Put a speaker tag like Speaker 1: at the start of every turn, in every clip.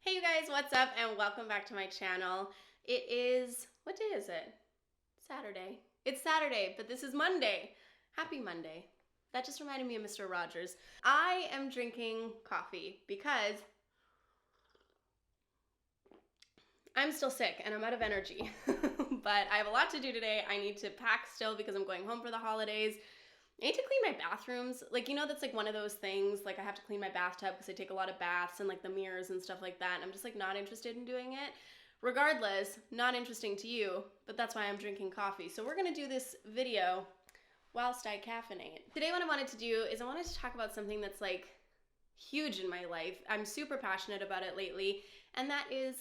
Speaker 1: Hey you guys, what's up and welcome back to my channel. What day is it? Saturday. It's Saturday, but this is Monday. Happy Monday. That just reminded me of Mr. Rogers. I am drinking coffee because I'm still sick and I'm out of energy, but I have a lot to do today. I need to pack still because I'm going home for the holidays. I need to clean my bathrooms. That's like one of those things, like I have to clean my bathtub because I take a lot of baths and like the mirrors and stuff like that. And I'm just like not interested in doing it. Regardless, not interesting to you, but that's why I'm drinking coffee. So we're gonna do this video whilst I caffeinate. Today what I wanted to do is I wanted to talk about something that's like huge in my life. I'm super passionate about it lately, and that is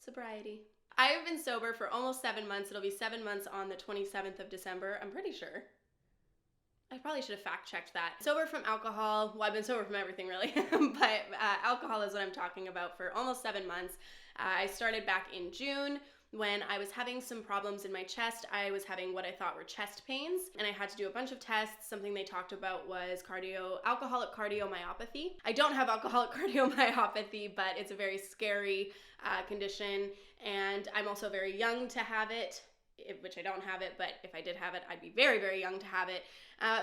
Speaker 1: sobriety. I have been sober for almost 7 months. It'll be 7 months on the 27th of December, I'm pretty sure. I probably should have fact-checked that. Sober from alcohol, well, I've been sober from everything really, but alcohol is what I'm talking about for almost 7 months. I started back in June when I was having some problems in my chest. I was having what I thought were chest pains, and I had to do a bunch of tests. Something they talked about was alcoholic cardiomyopathy. I don't have alcoholic cardiomyopathy, but it's a very scary condition, and I'm also very young to have it, which I don't have it, but if I did have it, I'd be very, very young to have it.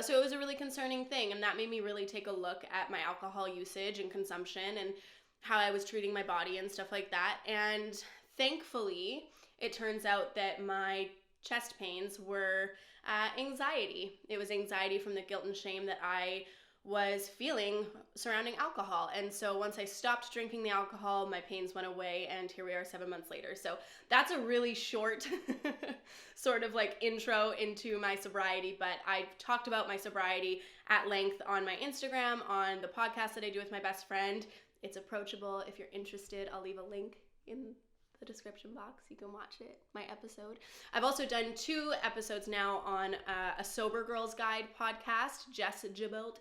Speaker 1: So it was a really concerning thing, and that made me really take a look at my alcohol usage and consumption and how I was treating my body and stuff like that. And thankfully, it turns out that my chest pains were anxiety. It was anxiety from the guilt and shame that I was feeling surrounding alcohol. And so once I stopped drinking the alcohol, my pains went away, and here we are 7 months later. So that's a really short sort of like intro into my sobriety, but I talked about my sobriety at length on my Instagram, on the podcast that I do with my best friend. It's approachable. If you're interested, I'll leave a link in the description box. You can watch it, my episode. I've also done 2 episodes now on a Sober Girls Guide podcast, Jess Jabot.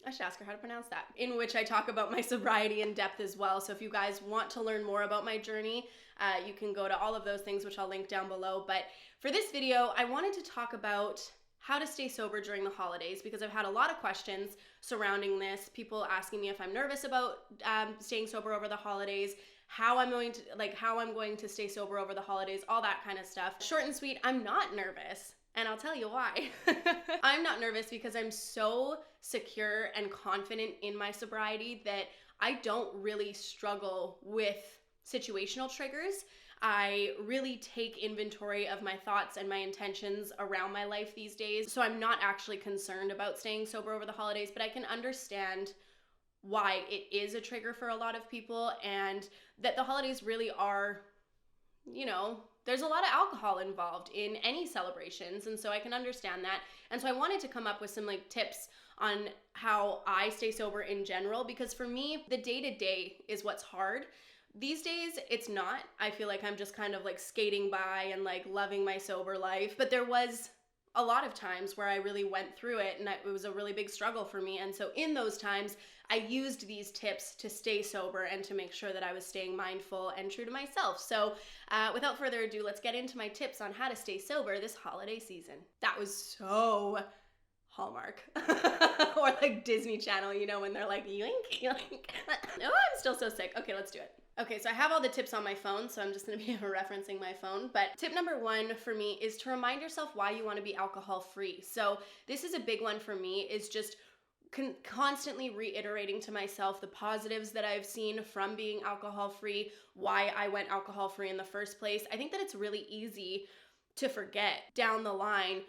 Speaker 1: I should ask her how to pronounce that, in which I talk about my sobriety in depth as well. So if you guys want to learn more about my journey, you can go to all of those things, which I'll link down below. But for this video, I wanted to talk about how to stay sober during the holidays, because I've had a lot of questions surrounding this. People asking me if I'm nervous about staying sober over the holidays, how I'm going to stay sober over the holidays, all that kind of stuff. Short and sweet, I'm not nervous. And I'll tell you why. I'm not nervous because I'm so secure and confident in my sobriety that I don't really struggle with situational triggers. I really take inventory of my thoughts and my intentions around my life these days. So I'm not actually concerned about staying sober over the holidays, but I can understand why it is a trigger for a lot of people, and that the holidays really are, there's a lot of alcohol involved in any celebrations, and so I can understand that. And so I wanted to come up with some tips on how I stay sober in general, because for me, the day-to-day is what's hard. These days, it's not. I feel like I'm just kind of skating by and loving my sober life, but there was a lot of times where I really went through it, and it was a really big struggle for me. And so in those times, I used these tips to stay sober and to make sure that I was staying mindful and true to myself. So without further ado, let's get into my tips on how to stay sober this holiday season. That was so Hallmark or Disney Channel, when they're like, yoink, yoink. Oh, I'm still so sick. Okay, let's do it. Okay, so I have all the tips on my phone, so I'm just gonna be referencing my phone. But tip number 1 for me is to remind yourself why you wanna be alcohol free. So this is a big one for me, is just constantly reiterating to myself the positives that I've seen from being alcohol free, why I went alcohol free in the first place. I think that it's really easy to forget down the line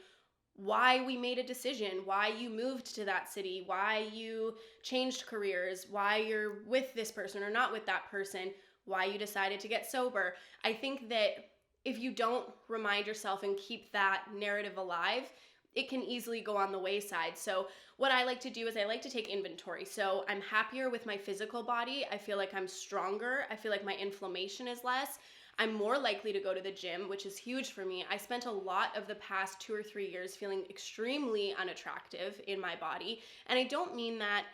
Speaker 1: why we made a decision, why you moved to that city, why you changed careers, why you're with this person or not with that person, why you decided to get sober. I think that if you don't remind yourself and keep that narrative alive, it can easily go on the wayside. So what I like to do is I like to take inventory. So I'm happier with my physical body. I feel like I'm stronger. I feel like my inflammation is less. I'm more likely to go to the gym, which is huge for me. I spent a lot of the past 2 or 3 years feeling extremely unattractive in my body. And I don't mean that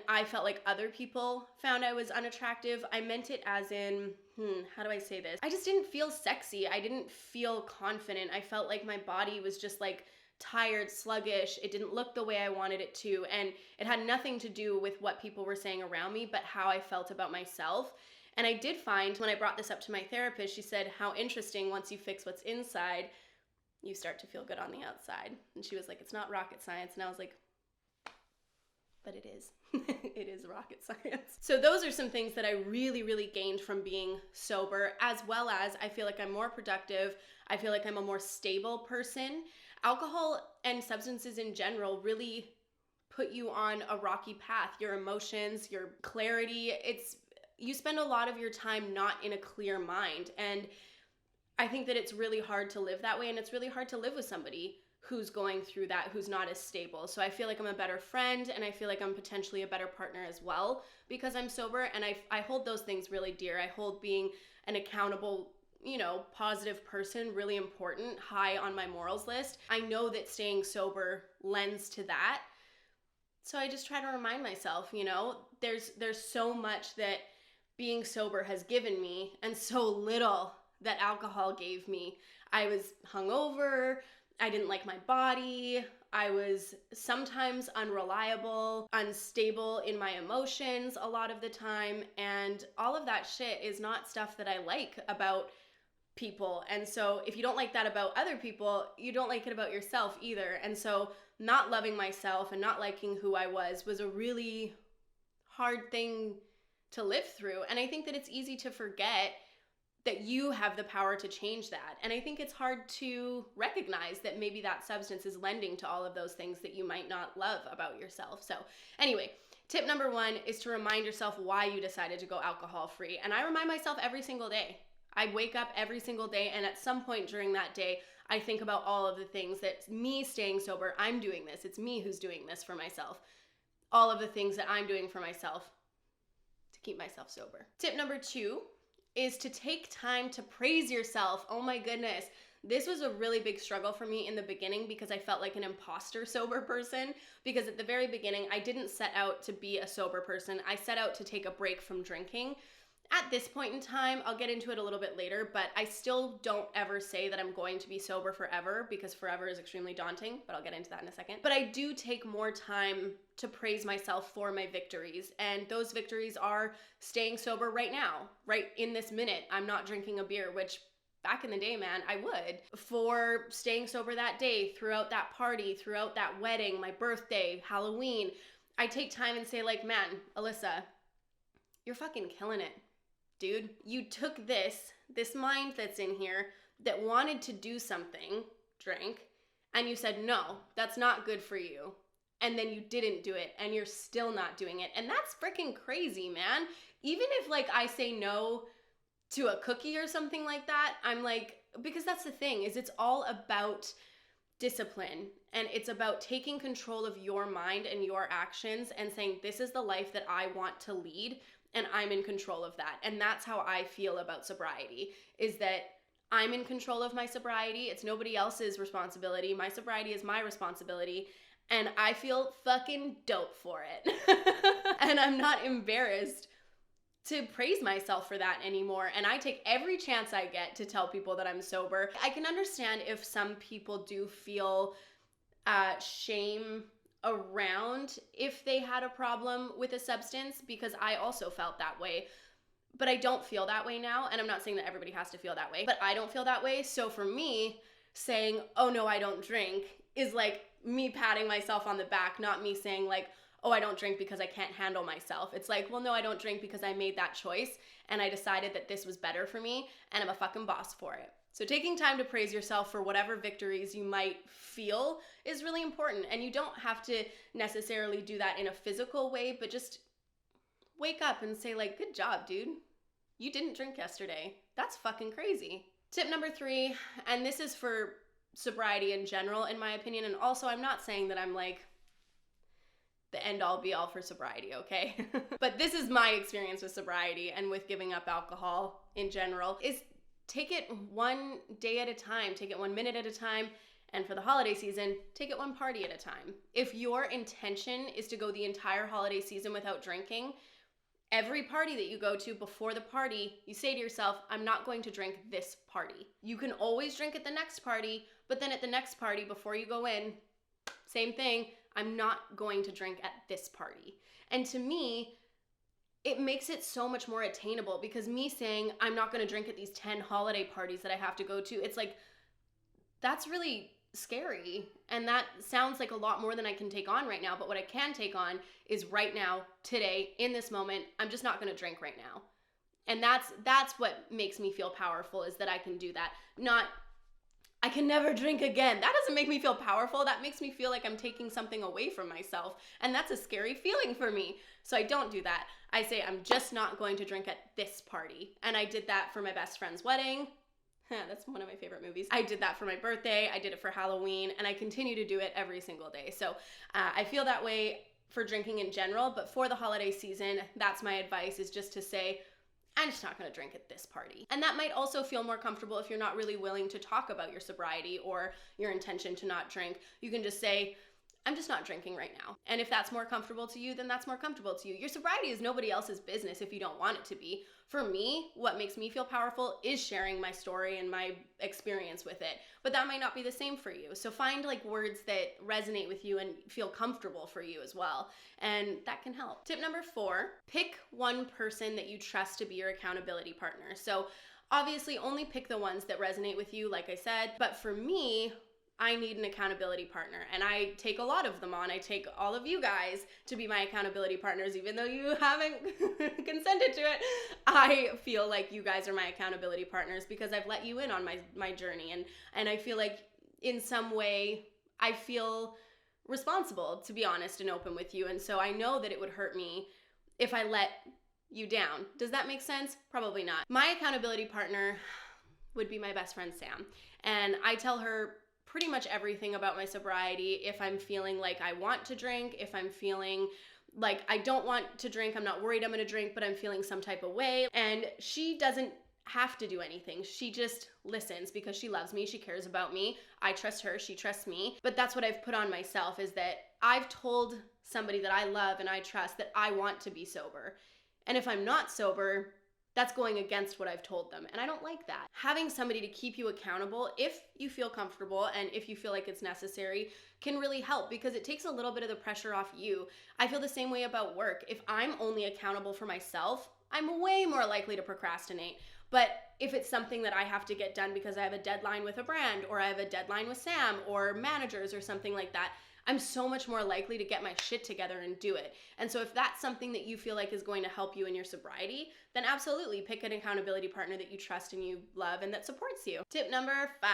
Speaker 1: I felt like other people found I was unattractive. I meant it as in, how do I say this? I just didn't feel sexy. I didn't feel confident. I felt like my body was just tired, sluggish. It didn't look the way I wanted it to. And it had nothing to do with what people were saying around me, but how I felt about myself. And I did find when I brought this up to my therapist, she said, how interesting, once you fix what's inside, you start to feel good on the outside. And she was like, it's not rocket science. And I was like, but it is. It is rocket science. So those are some things that I really, really gained from being sober, as well as I feel like I'm more productive. I feel like I'm a more stable person. Alcohol and substances in general really put you on a rocky path. Your emotions, your clarity, you spend a lot of your time not in a clear mind. And I think that it's really hard to live that way, and it's really hard to live with somebody who's going through that, who's not as stable. So I feel like I'm a better friend, and I feel like I'm potentially a better partner as well because I'm sober, and I hold those things really dear. I hold being an accountable, positive person really important, high on my morals list. I know that staying sober lends to that. So I just try to remind myself, there's so much that being sober has given me and so little that alcohol gave me. I was hungover, I didn't like my body, I was sometimes unreliable, unstable in my emotions a lot of the time, and all of that shit is not stuff that I like about people. And so if you don't like that about other people, you don't like it about yourself either. And so not loving myself and not liking who I was a really hard thing to live through. And I think that it's easy to forget that you have the power to change that. And I think it's hard to recognize that maybe that substance is lending to all of those things that you might not love about yourself. So anyway, tip number 1 is to remind yourself why you decided to go alcohol free. And I remind myself every single day. I wake up every single day, and at some point during that day, I think about all of the things that me staying sober, I'm doing this. It's me who's doing this for myself. All of the things that I'm doing for myself to keep myself sober. Tip number 2 is to take time to praise yourself. Oh my goodness. This was a really big struggle for me in the beginning because I felt like an imposter sober person, because at the very beginning, I didn't set out to be a sober person. I set out to take a break from drinking. At this point in time, I'll get into it a little bit later, but I still don't ever say that I'm going to be sober forever, because forever is extremely daunting, but I'll get into that in a second. But I do take more time to praise myself for my victories, and those victories are staying sober right now, right in this minute. I'm not drinking a beer, which back in the day, man, I would. For staying sober that day, throughout that party, throughout that wedding, my birthday, Halloween, I take time and say like, man, Alyssa, you're fucking killing it. Dude, you took this mind that's in here that wanted to do something, drink, and you said, no, that's not good for you. And then you didn't do it, and you're still not doing it. And that's freaking crazy, man. Even if I say no to a cookie or something like that, I'm like, because that's the thing, is it's all about discipline, and it's about taking control of your mind and your actions and saying, this is the life that I want to lead, and I'm in control of that. And that's how I feel about sobriety, is that I'm in control of my sobriety. It's nobody else's responsibility. My sobriety is my responsibility, and I feel fucking dope for it. And I'm not embarrassed to praise myself for that anymore. And I take every chance I get to tell people that I'm sober. I can understand if some people do feel shame around if they had a problem with a substance, because I also felt that way. But I don't feel that way now, and I'm not saying that everybody has to feel that way, but I don't feel that way. So for me, saying, oh no, I don't drink, is like me patting myself on the back, not me saying like, oh, I don't drink because I can't handle myself. It's like, well, no, I don't drink because I made that choice, and I decided that this was better for me, and I'm a fucking boss for it. So taking time to praise yourself for whatever victories you might feel is really important. And you don't have to necessarily do that in a physical way, but just wake up and say like, good job, dude. You didn't drink yesterday. That's fucking crazy. Tip number 3, and this is for sobriety in general, in my opinion. And also, I'm not saying that I'm like the end all be all for sobriety, okay? But this is my experience with sobriety and with giving up alcohol in general, is take it one day at a time, take it 1 minute at a time, and for the holiday season, take it one party at a time. If your intention is to go the entire holiday season without drinking, every party that you go to before the party, you say to yourself, I'm not going to drink this party. You can always drink at the next party, But then at the next party, before you go in, same thing, I'm not going to drink at this party. And to me, it makes it so much more attainable, because me saying I'm not going to drink at these 10 holiday parties that I have to go to, it's like, that's really scary. And that sounds like a lot more than I can take on right now. But what I can take on is right now, today, in this moment, I'm just not going to drink right now. And that's what makes me feel powerful, is that I can do that. Not, I can never drink again. That doesn't make me feel powerful. That makes me feel like I'm taking something away from myself. And that's a scary feeling for me. So I don't do that. I say, I'm just not going to drink at this party. And I did that for my best friend's wedding. That's one of my favorite movies. I did that for my birthday. I did it for Halloween. And I continue to do it every single day. So I feel that way for drinking in general. But for the holiday season, that's my advice, is just to say, I'm just not going to drink at this party. And that might also feel more comfortable if you're not really willing to talk about your sobriety or your intention to not drink. You can just say, I'm just not drinking right now. And if that's more comfortable to you, then that's more comfortable to you. Your sobriety is nobody else's business if you don't want it to be. For me, what makes me feel powerful is sharing my story and my experience with it. But that might not be the same for you. So find like words that resonate with you and feel comfortable for you as well. And that can help. Tip number 4, pick one person that you trust to be your accountability partner. So obviously only pick the ones that resonate with you, like I said. But for me, I need an accountability partner, and I take a lot of them on. I take all of you guys to be my accountability partners, even though you haven't consented to it. I feel like you guys are my accountability partners because I've let you in on my journey, and I feel like in some way I feel responsible to be honest and open with you, and so I know that it would hurt me if I let you down. Does that make sense? Probably not. My accountability partner would be my best friend Sam, and I tell her pretty much everything about my sobriety. If I'm feeling like I want to drink, if I'm feeling like I don't want to drink, I'm not worried I'm gonna drink, but I'm feeling some type of way. And she doesn't have to do anything. She just listens because she loves me, she cares about me. I trust her, she trusts me. But that's what I've put on myself, is that I've told somebody that I love and I trust that I want to be sober. And if I'm not sober, that's going against what I've told them, and I don't like that. Having somebody to keep you accountable, if you feel comfortable and if you feel like it's necessary, can really help, because it takes a little bit of the pressure off you. I feel the same way about work. If I'm only accountable for myself, I'm way more likely to procrastinate. But if it's something that I have to get done because I have a deadline with a brand, or I have a deadline with Sam or managers or something like that, I'm so much more likely to get my shit together and do it. And so if that's something that you feel like is going to help you in your sobriety, then absolutely pick an accountability partner that you trust and you love and that supports you. Tip number 5,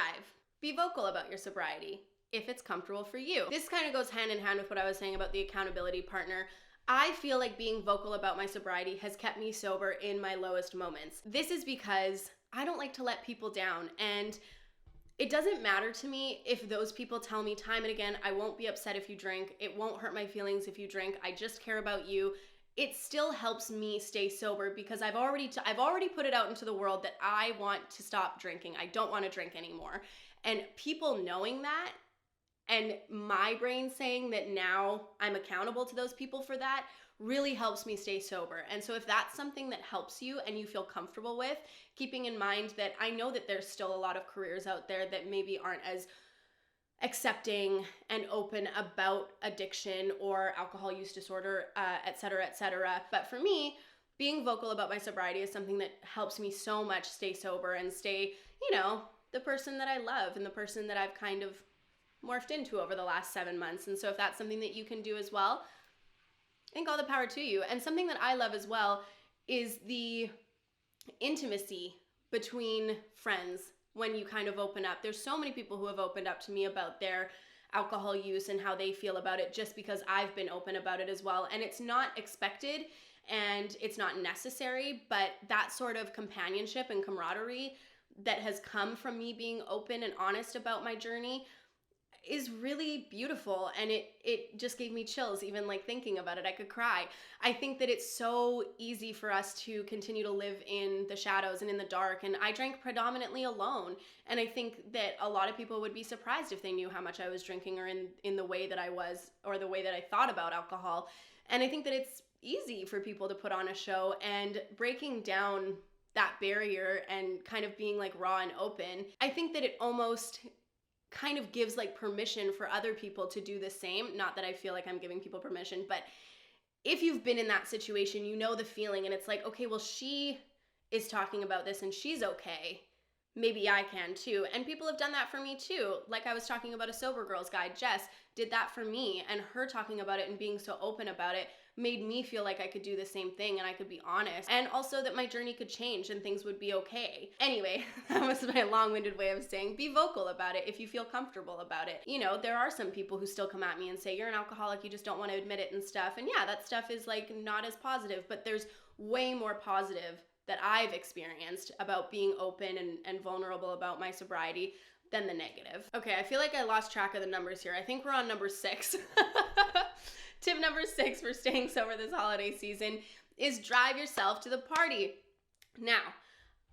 Speaker 1: be vocal about your sobriety if it's comfortable for you. This kind of goes hand in hand with what I was saying about the accountability partner. I feel like being vocal about my sobriety has kept me sober in my lowest moments. This is because I don't like to let people down, and it doesn't matter to me if those people tell me time and again, I won't be upset if you drink. It won't hurt my feelings if you drink. I just care about you. It still helps me stay sober because I've already put it out into the world that I want to stop drinking. I don't want to drink anymore. And people knowing that, and my brain saying that now I'm accountable to those people for that, really helps me stay sober. And so if that's something that helps you and you feel comfortable with, keeping in mind that I know that there's still a lot of careers out there that maybe aren't as accepting and open about addiction or alcohol use disorder, et cetera, et cetera. But for me, being vocal about my sobriety is something that helps me so much stay sober and stay, the person that I love and the person that I've kind of morphed into over the last 7 months. And so if that's something that you can do as well, I think all the power to you. And something that I love as well is the intimacy between friends when you kind of open up. There's so many people who have opened up to me about their alcohol use and how they feel about it just because I've been open about it as well. And it's not expected and it's not necessary, but that sort of companionship and camaraderie that has come from me being open and honest about my journey is really beautiful, and it just gave me chills even like thinking about it. I could cry. I think that it's so easy for us to continue to live in the shadows and in the dark, and I drank predominantly alone, and I think that a lot of people would be surprised if they knew how much I was drinking or in the way that I was or the way that I thought about alcohol. And I think that it's easy for people to put on a show, and breaking down that barrier and kind of being like raw and open, I think that it almost kind of gives like permission for other people to do the same. Not that I feel like I'm giving people permission, but if you've been in that situation, you know the feeling, and it's like, okay, well, she is talking about this and she's okay. Maybe I can too. And people have done that for me too. Like I was talking about a Sober Girls Guide, Jess did that for me, and her talking about it and being so open about it made me feel like I could do the same thing and I could be honest, and also that my journey could change and things would be okay. Anyway, that was my long-winded way of saying be vocal about it if you feel comfortable about it. You know, there are some people who still come at me and say, you're an alcoholic, you just don't want to admit it and stuff. And yeah, that stuff is like not as positive, but there's way more positive that I've experienced about being open and vulnerable about my sobriety than the negative. Okay, I feel like I lost track of the numbers here. I think we're on number 6. Tip number 6 for staying sober this holiday season is drive yourself to the party. Now,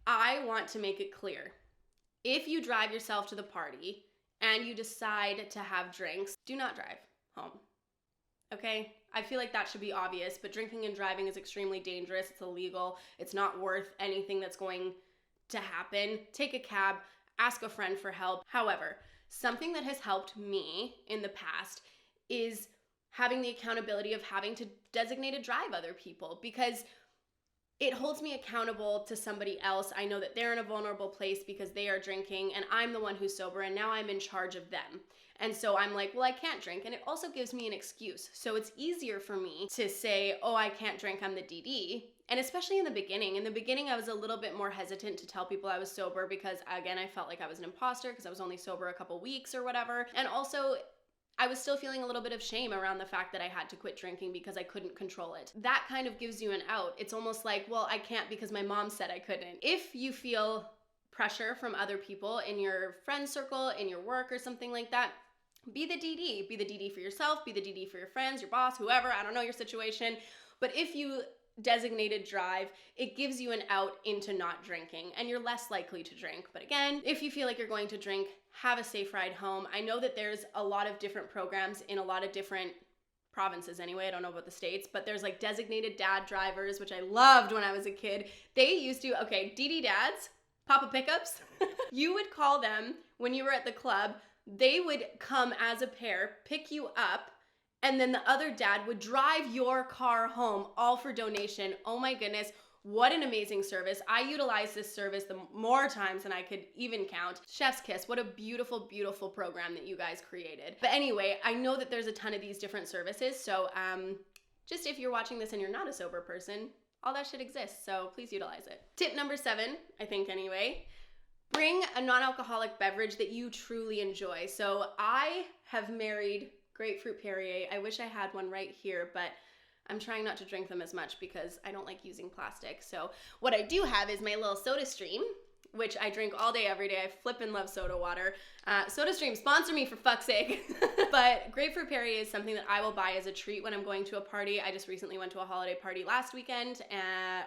Speaker 1: I want to make it clear. If you drive yourself to the party and you decide to have drinks, do not drive home. Okay? I feel like that should be obvious, but drinking and driving is extremely dangerous. It's illegal. It's not worth anything that's going to happen. Take a cab, ask a friend for help. However, something that has helped me in the past is having the accountability of having to designate drive other people, because it holds me accountable to somebody else. I know that they're in a vulnerable place because they are drinking and I'm the one who's sober, and now I'm in charge of them. And so I'm like, well, I can't drink. And it also gives me an excuse. So it's easier for me to say, oh, I can't drink, I'm the DD. And especially in the beginning. In the beginning, I was a little bit more hesitant to tell people I was sober because, again, I felt like I was an imposter because I was only sober a couple weeks or whatever. And also, I was still feeling a little bit of shame around the fact that I had to quit drinking because I couldn't control it. That kind of gives you an out. It's almost like, well, I can't because my mom said I couldn't. If you feel pressure from other people in your friend circle, in your work or something like that, be the DD. Be the DD for yourself, be the DD for your friends, your boss, whoever, I don't know your situation. But if you designated drive, it gives you an out into not drinking and you're less likely to drink. But again, if you feel like you're going to drink, have a safe ride home. I know that there's a lot of different programs in a lot of different provinces anyway. I don't know about the states, but there's like designated dad drivers, which I loved when I was a kid. They used to, okay, DD dads, Papa pickups. You would call them when you were at the club. They would come as a pair, pick you up, and then the other dad would drive your car home, all for donation. Oh my goodness, what an amazing service. I utilized this service the more times than I could even count. Chef's kiss, what a beautiful, beautiful program that you guys created. But anyway, I know that there's a ton of these different services, so just if you're watching this and you're not a sober person, all that shit exists, so please utilize it. Tip number 7, I think anyway, bring a non-alcoholic beverage that you truly enjoy. So I have married grapefruit Perrier. I wish I had one right here, but I'm trying not to drink them as much because I don't like using plastic. So what I do have is my little Soda Stream, which I drink all day, every day. I flippin' love soda water. Soda Stream, sponsor me for fuck's sake. But grapefruit Perrier is something that I will buy as a treat when I'm going to a party. I just recently went to a holiday party last weekend,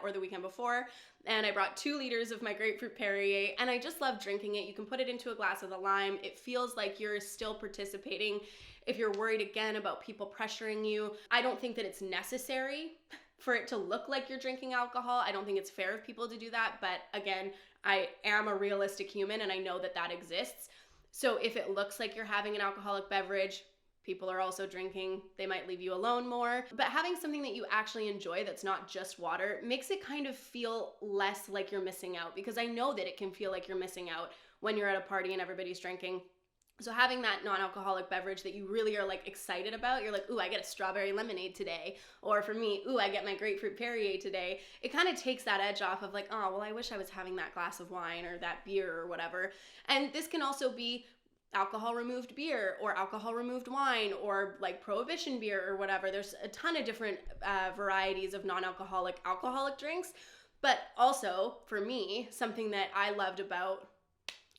Speaker 1: or the weekend before, and I brought 2 liters of my grapefruit Perrier, and I just love drinking it. You can put it into a glass with a lime. It feels like you're still participating. If you're worried again about people pressuring you, I don't think that it's necessary for it to look like you're drinking alcohol. I don't think it's fair of people to do that, but again, I am a realistic human and I know that that exists. So if it looks like you're having an alcoholic beverage, people are also drinking, they might leave you alone more. But having something that you actually enjoy that's not just water makes it kind of feel less like you're missing out, because I know that it can feel like you're missing out when you're at a party and everybody's drinking. So having that non-alcoholic beverage that you really are like excited about, you're like, ooh, I get a strawberry lemonade today. Or for me, ooh, I get my grapefruit Perrier today. It kind of takes that edge off of like, oh, well, I wish I was having that glass of wine or that beer or whatever. And this can also be alcohol removed beer or alcohol removed wine or like prohibition beer or whatever. There's a ton of different varieties of non-alcoholic alcoholic drinks. But also for me, something that I loved about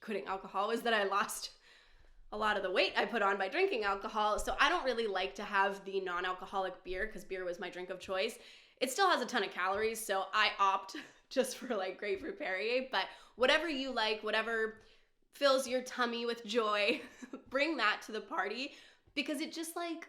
Speaker 1: quitting alcohol was that I lost a lot of the weight I put on by drinking alcohol. So I don't really like to have the non-alcoholic beer because beer was my drink of choice. It still has a ton of calories, so I opt just for like grapefruit Perrier. But whatever you like, whatever fills your tummy with joy, bring that to the party, because it just like,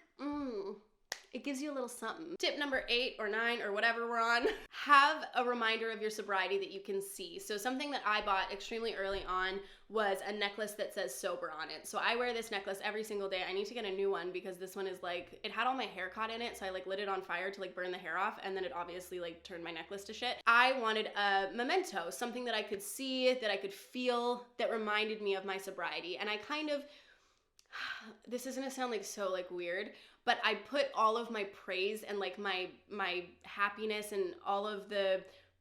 Speaker 1: it gives you a little something. Tip number 8 or 9 or whatever we're on, have a reminder of your sobriety that you can see. So something that I bought extremely early on was a necklace that says sober on it. So I wear this necklace every single day. I need to get a new one because this one is like, it had all my hair caught in it, so I like lit it on fire to like burn the hair off, and then it obviously like turned my necklace to shit. I wanted a memento, something that I could see, that I could feel, that reminded me of my sobriety. And I kind of, this is gonna sound like so like weird, but I put all of my praise and like my happiness and all of the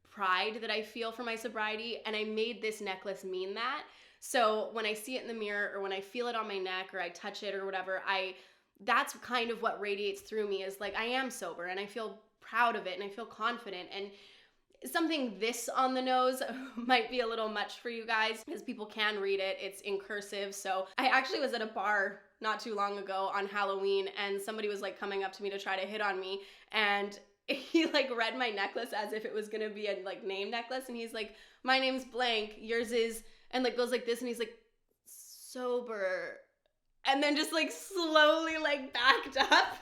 Speaker 1: pride that I feel for my sobriety, and I made this necklace mean that. So when I see it in the mirror, or when I feel it on my neck, or I touch it or whatever, that's kind of what radiates through me, is like I am sober and I feel proud of it and I feel confident. And something this on the nose might be a little much for you guys because people can read it. It's in cursive. So I actually was at a bar not too long ago on Halloween, and somebody was like coming up to me to try to hit on me, and he like read my necklace as if it was gonna be a like name necklace, and he's like, my name's blank, yours is, and like goes like this, and he's like, sober, and then just like slowly like backed up.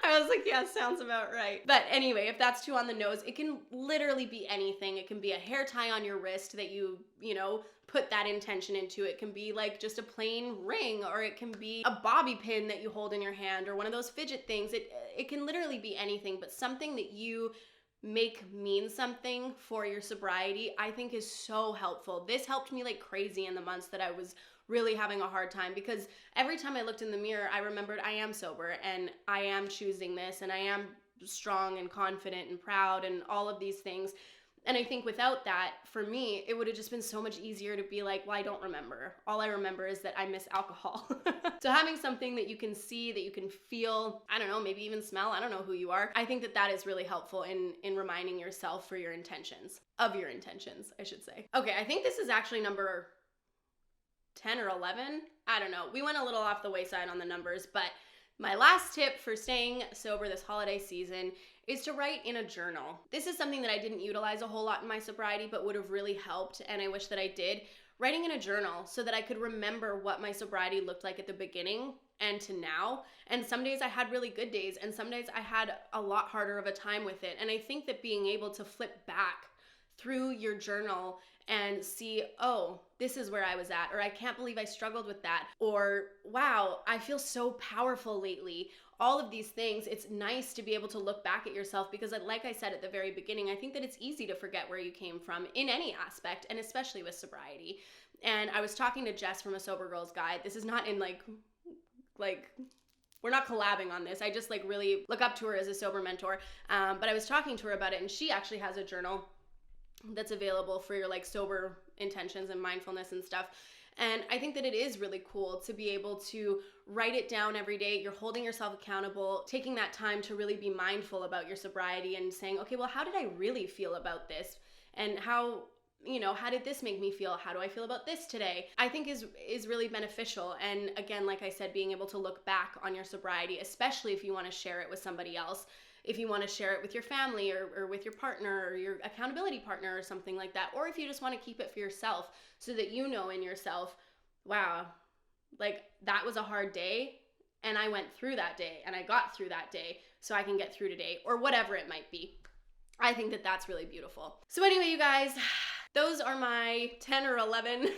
Speaker 1: I was like, yeah, sounds about right. But anyway, if that's too on the nose, it can literally be anything. It can be a hair tie on your wrist that you know, put that intention into. It can be like just a plain ring, or it can be a bobby pin that you hold in your hand, or one of those fidget things. It can literally be anything, but something that you make mean something for your sobriety, I think is so helpful. This helped me like crazy in the months that I was really having a hard time, because every time I looked in the mirror, I remembered I am sober and I am choosing this and I am strong and confident and proud and all of these things. And I think without that, for me, it would have just been so much easier to be like, well, I don't remember. All I remember is that I miss alcohol. So having something that you can see, that you can feel, I don't know, maybe even smell, I don't know who you are, I think that that is really helpful in reminding yourself for your intentions, of your intentions, I should say. Okay, I think this is actually number 10 or 11. I don't know. We went a little off the wayside on the numbers, but my last tip for staying sober this holiday season is to write in a journal. This is something that I didn't utilize a whole lot in my sobriety, but would have really helped, and I wish that I did. Writing in a journal so that I could remember what my sobriety looked like at the beginning and to now. And some days I had really good days, and some days I had a lot harder of a time with it. And I think that being able to flip back through your journal and see, oh, this is where I was at, or I can't believe I struggled with that, or wow, I feel so powerful lately. All of these things, it's nice to be able to look back at yourself, because like I said at the very beginning, I think that it's easy to forget where you came from in any aspect, and especially with sobriety. And I was talking to Jess from A Sober Girl's Guide. This is not in like we're not collabing on this. I just like really look up to her as a sober mentor. But I was talking to her about it, and she actually has a journal that's available for your like sober intentions and mindfulness and stuff. And I think that it is really cool to be able to write it down every day. You're holding yourself accountable, taking that time to really be mindful about your sobriety and saying, okay, well, how did I really feel about this? And how did this make me feel? How do I feel about this today? I think is really beneficial. And again, like I said, being able to look back on your sobriety, especially if you want to share it with somebody else, if you want to share it with your family or with your partner or your accountability partner or something like that, or if you just want to keep it for yourself so that you know in yourself, wow, like that was a hard day and I went through that day and I got through that day so I can get through today, or whatever it might be. I think that that's really beautiful. So anyway, you guys, those are my 10 or 11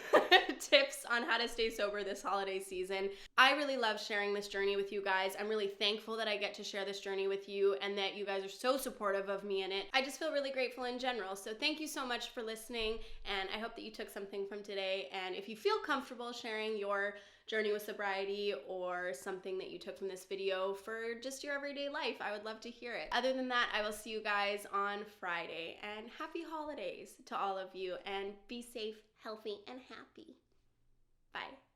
Speaker 1: tips on how to stay sober this holiday season. I really love sharing this journey with you guys. I'm really thankful that I get to share this journey with you and that you guys are so supportive of me in it. I just feel really grateful in general. So thank you so much for listening, and I hope that you took something from today. And if you feel comfortable sharing your journey with sobriety or something that you took from this video for just your everyday life, I would love to hear it. Other than that, I will see you guys on Friday, and happy holidays to all of you, and be safe, healthy, and happy. Bye.